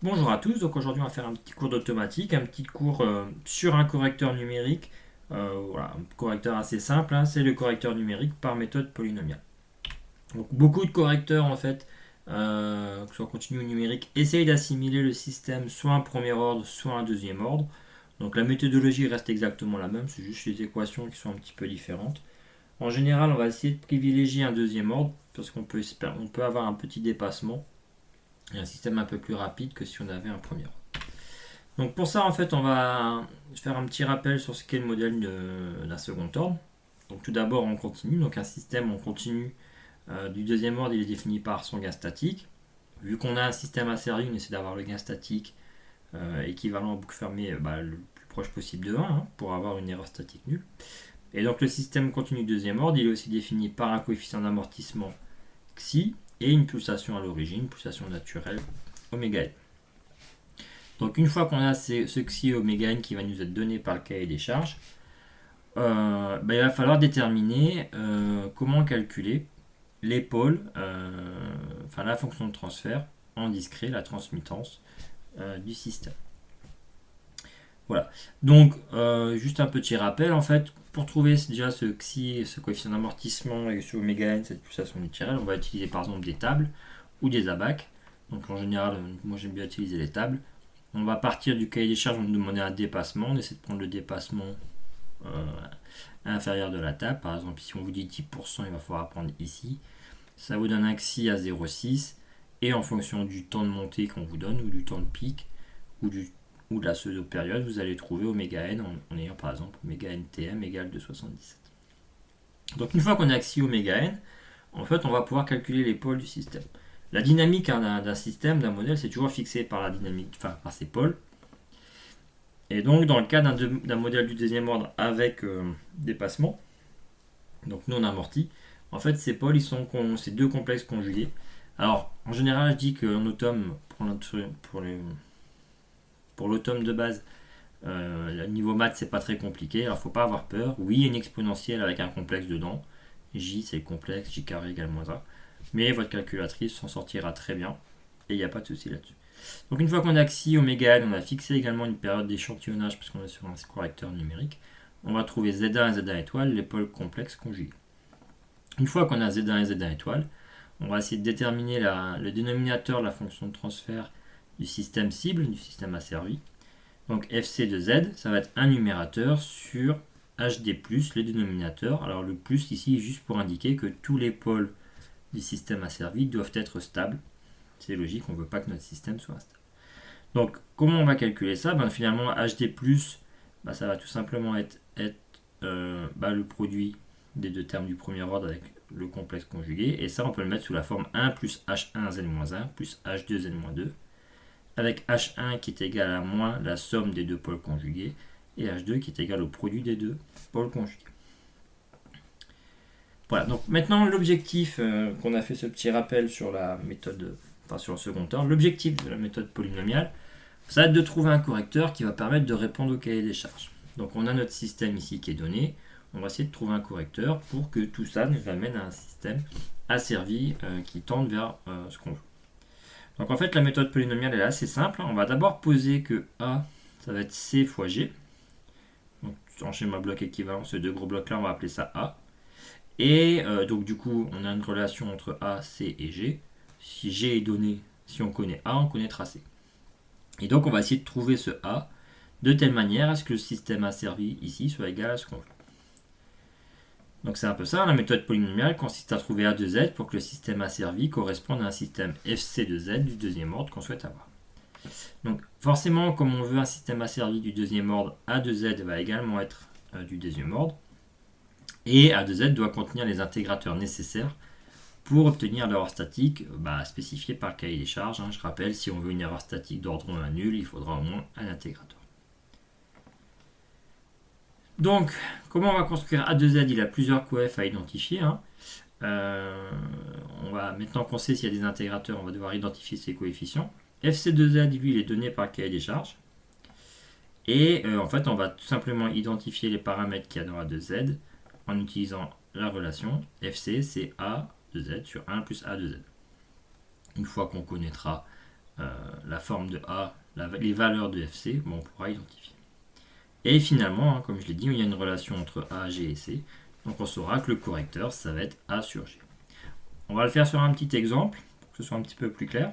Bonjour à tous, donc aujourd'hui on va faire un petit cours d'automatique, un petit cours sur un correcteur numérique. Voilà, un correcteur assez simple, hein, c'est le correcteur numérique par méthode polynomiale. Donc beaucoup de correcteurs en fait, que ce soit continu ou numérique, essayent d'assimiler le système soit un premier ordre, soit un deuxième ordre. Donc la méthodologie reste exactement la même, c'est juste les équations qui sont un petit peu différentes. En général, on va essayer de privilégier un deuxième ordre parce on peut avoir un petit dépassement et un système un peu plus rapide que si on avait un premier ordre. Donc pour ça, en fait, on va faire un petit rappel sur ce qu'est le modèle d'un second ordre. Donc tout d'abord, on continue. Donc un système en continu du deuxième ordre, il est défini par son gain statique. Vu qu'on a un système asservi, on essaie d'avoir le gain statique équivalent à boucle fermée le plus proche possible de 1 pour avoir une erreur statique nulle. Et donc le système continu du deuxième ordre, il est aussi défini par un coefficient d'amortissement xi et une pulsation à l'origine, une pulsation naturelle oméga n. Donc une fois qu'on a ce xi et oméga n qui va nous être donné par le cahier des charges, il va falloir déterminer comment calculer les pôles, enfin la fonction de transfert en discret, la transmittance du système. Voilà. Donc juste un petit rappel en fait, pour trouver déjà ce xi, ce coefficient d'amortissement et ce oméga n, cette pulsation naturelle, on va utiliser par exemple des tables ou des abacs. Donc en général, moi j'aime bien utiliser les tables. On va partir du cahier des charges, on va nous demander un dépassement. On essaie de prendre le dépassement inférieur de la table. Par exemple, si on vous dit 10%, il va falloir prendre ici. Ça vous donne un xi à 0,6. Et en fonction du temps de montée qu'on vous donne, ou du temps de pic, ou de la pseudo-période, vous allez trouver oméga n en ayant par exemple oméga ntm égale 2,77. Donc une fois qu'on a xi oméga n, en fait, on va pouvoir calculer les pôles du système. La dynamique d'un système, d'un modèle, c'est toujours fixé par la dynamique, enfin par ses pôles. Et donc, dans le cas d'un modèle du deuxième ordre avec dépassement, donc non amorti, en fait, ces pôles, c'est deux complexes conjugués. Alors, en général, je dis qu'en automne, pour l'automne de base, le niveau maths, c'est pas très compliqué. Alors, faut pas avoir peur. Oui, il y a une exponentielle avec un complexe dedans. J, c'est le complexe, j carré égale moins 1. Mais votre calculatrice s'en sortira très bien. Et il n'y a pas de souci là-dessus. Donc une fois qu'on a xi oméga n, on a fixé également une période d'échantillonnage parce qu'on est sur un correcteur numérique. On va trouver Z1 et Z1 étoile, les pôles complexes conjugués. Une fois qu'on a Z1 et Z1 étoile, on va essayer de déterminer le dénominateur de la fonction de transfert du système cible, du système asservi. Donc fc de z, ça va être un numérateur sur hd+, les dénominateurs. Alors le plus ici, juste pour indiquer que tous les pôles du système asservi doivent être stables. C'est logique, on ne veut pas que notre système soit instable. Donc, comment on va calculer ça? Finalement, HD+, ça va tout simplement être le produit des deux termes du premier ordre avec le complexe conjugué. Et ça, on peut le mettre sous la forme 1 plus H1Z-1 plus H2Z-2, avec H1 qui est égal à moins la somme des deux pôles conjugués, et H2 qui est égal au produit des deux pôles conjugués. Voilà, donc maintenant l'objectif qu'on a fait ce petit rappel sur la méthode, sur le second ordre, l'objectif de la méthode polynomiale, ça va être de trouver un correcteur qui va permettre de répondre au cahier des charges. Donc on a notre système ici qui est donné, on va essayer de trouver un correcteur pour que tout ça nous amène à un système asservi qui tende vers ce qu'on veut. Donc en fait la méthode polynomiale est assez simple, on va d'abord poser que A, ça va être C fois G. Donc en schéma bloc équivalent, ces deux gros blocs là, on va appeler ça A. Et donc du coup, on a une relation entre A, C et G. Si G est donné, si on connaît A, on connaîtra C. Et donc on va essayer de trouver ce A de telle manière à ce que le système asservi ici soit égal à ce qu'on veut. Donc c'est un peu ça, la méthode polynomiale consiste à trouver A de Z pour que le système asservi corresponde à un système FC de Z du deuxième ordre qu'on souhaite avoir. Donc forcément, comme on veut un système asservi du deuxième ordre, A de Z va également être du deuxième ordre. Et A de Z doit contenir les intégrateurs nécessaires pour obtenir l'erreur statique spécifiée par le cahier des charges. Je rappelle, si on veut une erreur statique d'ordre 1 nulle, il faudra au moins un intégrateur. Donc, comment on va construire A de Z? Il a plusieurs coefs à identifier. On va, maintenant qu'on sait s'il y a des intégrateurs, on va devoir identifier ces coefficients. FC2Z, lui, il est donné par le cahier des charges. Et en fait, on va tout simplement identifier les paramètres qu'il y a dans A de Z en utilisant la relation FC, c'est A de Z sur 1 plus A de Z. Une fois qu'on connaîtra la forme de A, les valeurs de FC, on pourra identifier. Et finalement, hein, comme je l'ai dit, il y a une relation entre A, G et C. Donc on saura que le correcteur, ça va être A sur G. On va le faire sur un petit exemple, pour que ce soit un petit peu plus clair.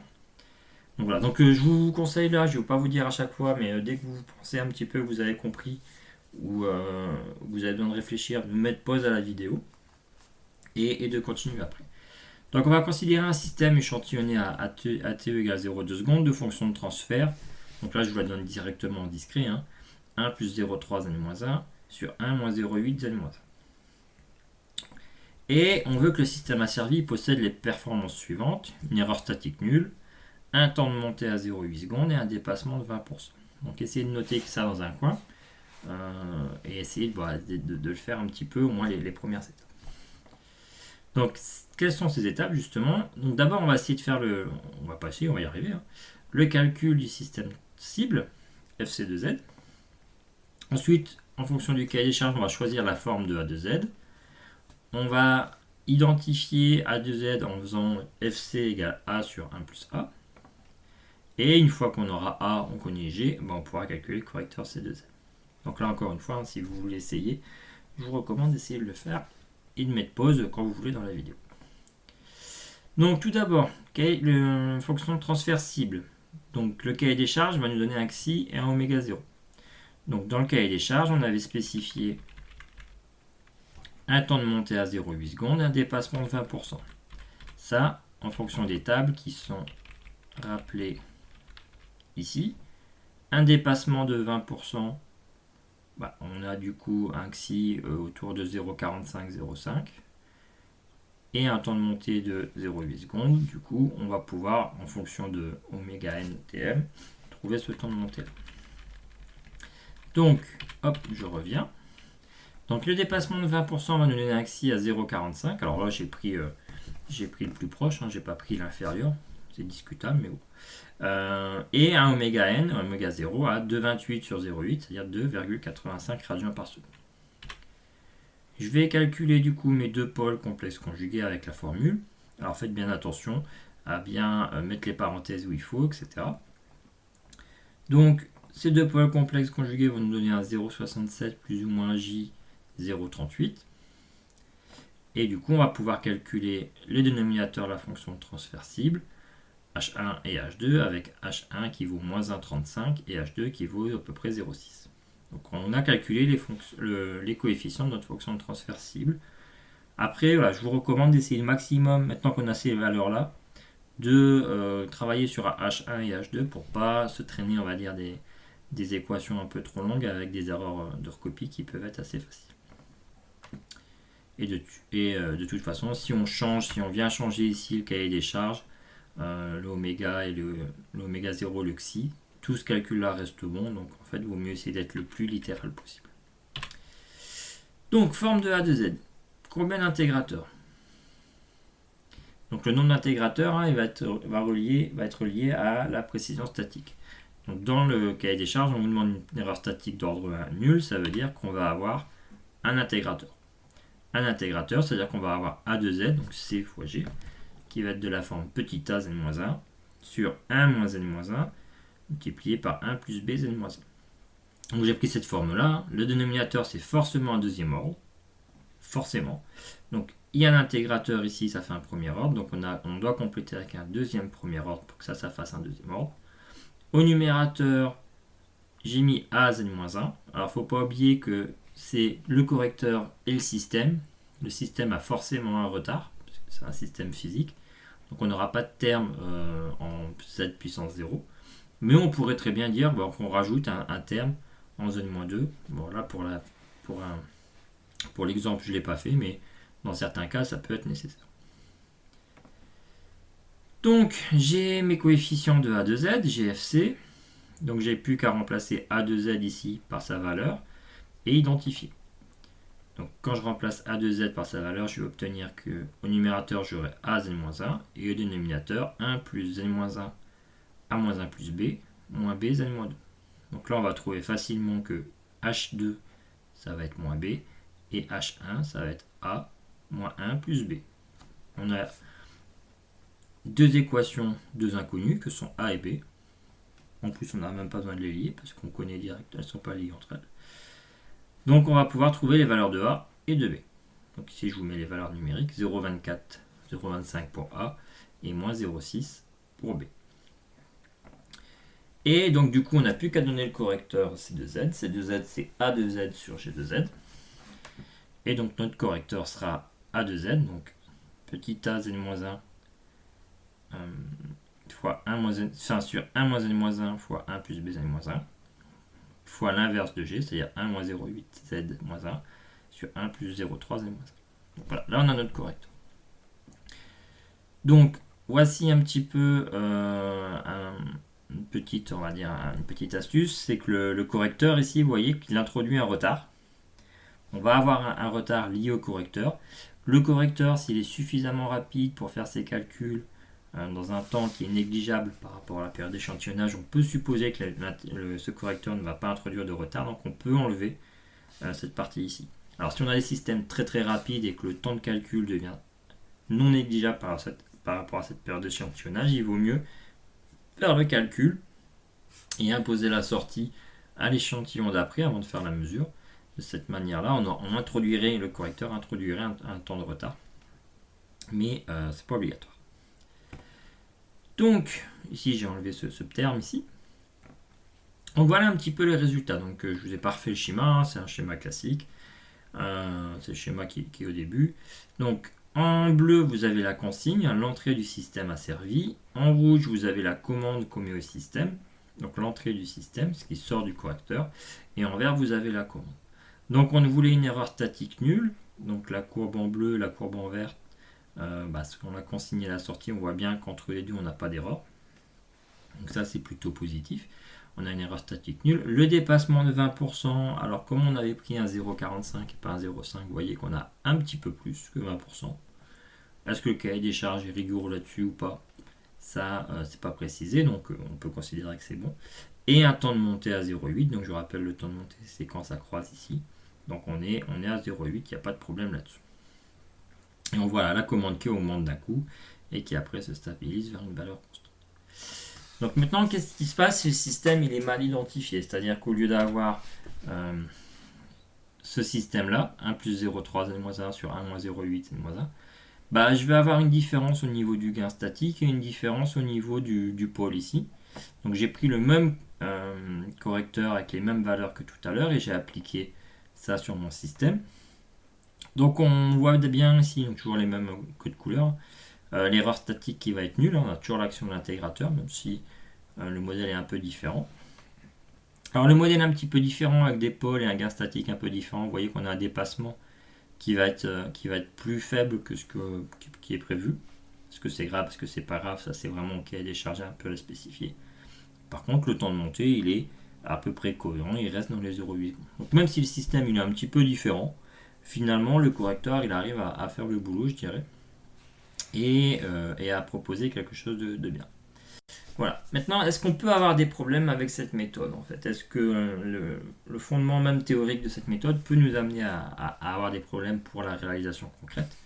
Donc voilà, donc je vous conseille là, je ne vais pas vous dire à chaque fois, mais dès que vous pensez un petit peu, vous avez compris, ou vous avez besoin de réfléchir, de mettre pause à la vidéo, et de continuer après. Donc on va considérer un système échantillonné à t égale 0,2 secondes de fonction de transfert. Donc là je vous la donne directement en discret. 1 plus 0,3 z-1 sur 1 moins 0,8 z-1. Et on veut que le système asservi possède les performances suivantes. Une erreur statique nulle, un temps de montée à 0,8 secondes et un dépassement de 20%. Donc essayez de noter ça dans un coin et essayez de le faire un petit peu, au moins les premières étapes. Donc, quelles sont ces étapes justement? Donc, d'abord, on va essayer de faire on va pas essayer, on va y arriver. Le calcul du système cible, FC2Z. Ensuite, en fonction du cahier des charges, on va choisir la forme de A2Z. On va identifier A2Z en faisant FC égale A sur 1 plus A. Et une fois qu'on aura A, on connaît G, on pourra calculer le correcteur C2Z. Donc là, encore une fois, si vous voulez essayer, je vous recommande d'essayer de le faire et de mettre pause quand vous voulez dans la vidéo. Donc tout d'abord, fonction de transfert cible. Donc le cahier des charges va nous donner un xi et un oméga 0. Donc dans le cahier des charges, on avait spécifié un temps de montée à 0,8 secondes et un dépassement de 20%. Ça, en fonction des tables qui sont rappelées ici. Un dépassement de 20%, on a du coup un xi autour de 0,45, 0,5 et un temps de montée de 0,8 secondes. Du coup, on va pouvoir, en fonction de oméga n tm, trouver ce temps de montée là. Donc, hop, je reviens. Donc le dépassement de 20% va nous donner un xi à 0,45. Alors là, j'ai pris le plus proche, j'ai pas pris l'inférieur. C'est discutable, mais bon. Et un oméga n, un oméga 0 à 2,28 sur 0,8, c'est-à-dire 2,85 radians par seconde. Je vais calculer du coup mes deux pôles complexes conjugués avec la formule. Alors faites bien attention à bien mettre les parenthèses où il faut, etc. Donc ces deux pôles complexes conjugués vont nous donner un 0,67 plus ou moins J 0,38. Et du coup on va pouvoir calculer les dénominateurs de la fonction de transfert cible. H1 et H2 avec H1 qui vaut moins 1,35 et H2 qui vaut à peu près 0,6. Donc on a calculé les coefficients de notre fonction de transfert cible. Après, voilà, je vous recommande d'essayer le maximum, maintenant qu'on a ces valeurs-là, de travailler sur H1 et H2 pour ne pas se traîner, on va dire, des équations un peu trop longues avec des erreurs de recopie qui peuvent être assez faciles. Et de toute façon, si on vient changer ici le cahier des charges, l'oméga et l'oméga 0, le xi, tout ce calcul-là reste bon, donc en fait, il vaut mieux essayer d'être le plus littéral possible. Donc, forme de A2Z. Combien d'intégrateurs? Donc, le nombre d'intégrateurs, il va être lié à la précision statique. Donc, dans le cahier des charges, on vous demande une erreur statique d'ordre 1 nulle, ça veut dire qu'on va avoir un intégrateur. Un intégrateur, c'est-à-dire qu'on va avoir A2Z, donc C fois G, qui va être de la forme petit a z-1 sur 1 moins z-1 multiplié par 1 plus b z-1. Donc j'ai pris cette forme-là. Le dénominateur, c'est forcément un deuxième ordre. Forcément. Donc il y a un intégrateur ici, ça fait un premier ordre. Donc on doit compléter avec un deuxième premier ordre pour que ça fasse un deuxième ordre. Au numérateur, j'ai mis a z-1. Alors il ne faut pas oublier que c'est le correcteur et le système. Le système a forcément un retard, parce que c'est un système physique. Donc on n'aura pas de terme en z puissance 0. Mais on pourrait très bien dire qu'on rajoute un terme en z-2. Bon, là, pour l'exemple, je ne l'ai pas fait, mais dans certains cas, ça peut être nécessaire. Donc, j'ai mes coefficients de A2Z, GFC. Donc, j'ai plus qu'à remplacer A2Z ici par sa valeur et identifier. Donc, quand je remplace A2Z par sa valeur, je vais obtenir qu'au numérateur, j'aurai A z-1 et au dénominateur 1 plus z-1 A moins 1 plus B moins B z-2. Donc là, on va trouver facilement que H2, ça va être moins B, et H1, ça va être A moins 1 plus B. On a deux équations, deux inconnues, que sont A et B. En plus, on n'a même pas besoin de les lier, parce qu'on connaît direct, elles ne sont pas liées entre elles. Donc on va pouvoir trouver les valeurs de A et de B. Donc ici, je vous mets les valeurs numériques, 0,24, 0,25 pour A, et moins 0,6 pour B. Et donc du coup, on n'a plus qu'à donner le correcteur C2Z. C2Z, c'est A de Z sur G de Z. Et donc notre correcteur sera A de Z, donc petit a z-1 fois 1 moins n, enfin, sur 1 moins n-1 fois 1 plus b z-1 fois l'inverse de g, c'est-à-dire 1 moins 0,8 z-1 sur 1 plus 0,3 z-1. Donc voilà, là on a notre correcteur. Donc voici un petit peu une petite, on va dire, une petite astuce, c'est que le correcteur ici, vous voyez qu'il introduit un retard. On va avoir un retard lié au correcteur. Le correcteur, s'il est suffisamment rapide pour faire ses calculs dans un temps qui est négligeable par rapport à la période d'échantillonnage, on peut supposer que ce correcteur ne va pas introduire de retard, donc on peut enlever cette partie ici. Alors si on a des systèmes très très rapides et que le temps de calcul devient non négligeable par rapport à cette période d'échantillonnage, il vaut mieux faire le calcul et imposer la sortie à l'échantillon d'après avant de faire la mesure. De cette manière-là, on introduirait, le correcteur introduirait un temps de retard. Mais c'est pas obligatoire. Donc, ici j'ai enlevé ce terme ici. Donc voilà un petit peu les résultats. Donc je vous ai pas refait le schéma, c'est un schéma classique. C'est le schéma qui est au début. Donc en bleu, vous avez la consigne, l'entrée du système a servi. En rouge, vous avez la commande qu'on met au système. Donc l'entrée du système, ce qui sort du correcteur. Et en vert, vous avez la commande. Donc on voulait une erreur statique nulle, donc la courbe en bleu, la courbe en vert, parce qu'on a consigné la sortie, on voit bien qu'entre les deux on n'a pas d'erreur. Donc ça c'est plutôt positif. On a une erreur statique nulle. Le dépassement de 20%, alors comme on avait pris un 0,45 et pas un 0,5, vous voyez qu'on a un petit peu plus que 20%. Est-ce que le cahier des charges est rigoureux là-dessus ou pas? Ça, c'est pas précisé, donc on peut considérer que c'est bon. Et un temps de montée à 0,8, donc je rappelle le temps de montée, c'est quand ça croise ici. Donc on est à 0,8, il n'y a pas de problème là-dessus. Et on voit la commande qui augmente d'un coup et qui après se stabilise vers une valeur constante. Donc maintenant, qu'est-ce qui se passe si le système il est mal identifié? C'est-à-dire qu'au lieu d'avoir ce système-là, 1 plus 0,3 z-1 sur 1 moins 0,8 z-1, bah, je vais avoir une différence au niveau du gain statique et une différence au niveau du pôle ici. Donc j'ai pris le même correcteur avec les mêmes valeurs que tout à l'heure et j'ai appliqué ça sur mon système. Donc on voit bien ici, donc toujours les mêmes codes couleurs. L'erreur statique qui va être nulle, on a toujours l'action de l'intégrateur, même si le modèle est un peu différent. Alors le modèle est un petit peu différent avec des pôles et un gain statique un peu différent. Vous voyez qu'on a un dépassement qui va être plus faible que ce qui est prévu. Est-ce que c'est grave? Est-ce que c'est pas grave? Ça c'est vraiment au cahier des charges un peu à spécifier. Par contre, le temps de montée, il est à peu près cohérent, il reste dans les 0,8. Donc même si le système il est un petit peu différent, finalement le correcteur il arrive à faire le boulot, je dirais, et à proposer quelque chose de bien. Voilà. Maintenant, est-ce qu'on peut avoir des problèmes avec cette méthode en fait? Est-ce que le fondement même théorique de cette méthode peut nous amener à avoir des problèmes pour la réalisation concrète?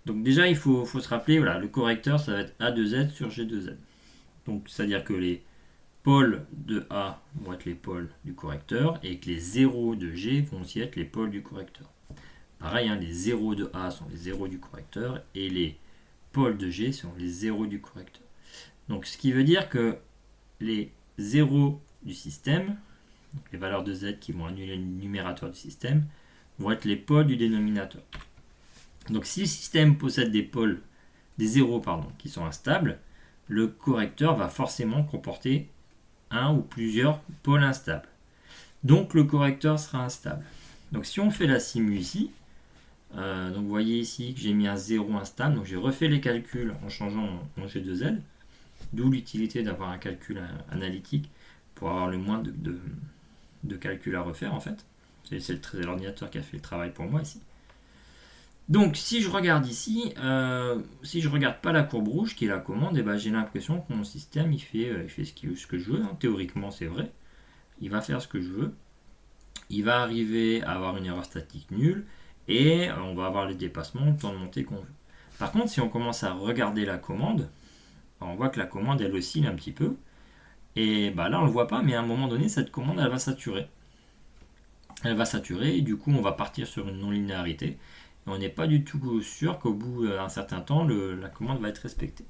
Donc déjà, il faut se rappeler, voilà, le correcteur, ça va être A de Z sur G de Z. Donc, c'est-à-dire que les pôles de A vont être les pôles du correcteur et que les zéros de G vont aussi être les pôles du correcteur. Pareil, hein, les zéros de A sont les zéros du correcteur et les pôles de G sont les zéros du correcteur. Donc, ce qui veut dire que les zéros du système, donc les valeurs de Z qui vont annuler le numérateur du système, vont être les pôles du dénominateur. Donc, si le système possède des pôles, des zéros qui sont instables, le correcteur va forcément comporter un ou plusieurs pôles instables. Donc le correcteur sera instable. Donc si on fait la simu ici, donc vous voyez ici que j'ai mis un 0 instable, donc j'ai refait les calculs en changeant mon G de Z, d'où l'utilité d'avoir un calcul analytique pour avoir le moins de calculs à refaire en fait. C'est l'ordinateur qui a fait le travail pour moi ici. Donc si je regarde ici, si je regarde pas la courbe rouge qui est la commande, et ben, j'ai l'impression que mon système il fait ce que je veux, hein. Théoriquement c'est vrai, il va faire ce que je veux, il va arriver à avoir une erreur statique nulle, et on va avoir les dépassements, le temps de montée qu'on veut. Par contre si on commence à regarder la commande, on voit que la commande elle oscille un petit peu. Et bah là on le voit pas, mais à un moment donné cette commande elle va saturer. Elle va saturer et du coup on va partir sur une non-linéarité. Et on n'est pas du tout sûr qu'au bout d'un certain temps la commande va être respectée.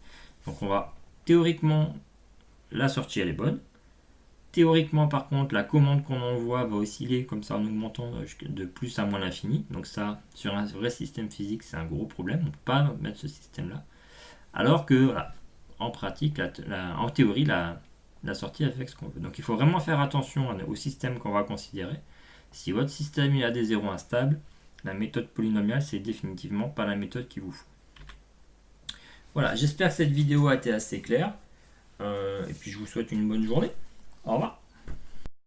Donc on va théoriquement la sortie elle est bonne. Théoriquement par contre la commande qu'on envoie va osciller comme ça en augmentant de plus à moins l'infini. Donc ça sur un vrai système physique c'est un gros problème. On ne peut pas mettre ce système là. Alors que voilà, en pratique, en théorie, la sortie elle fait ce qu'on veut. Donc il faut vraiment faire attention au système qu'on va considérer. Si votre système a des zéros instables, la méthode polynomiale c'est définitivement pas la méthode qu'il vous faut. Voilà, j'espère que cette vidéo a été assez claire. Et puis je vous souhaite une bonne journée. Au revoir.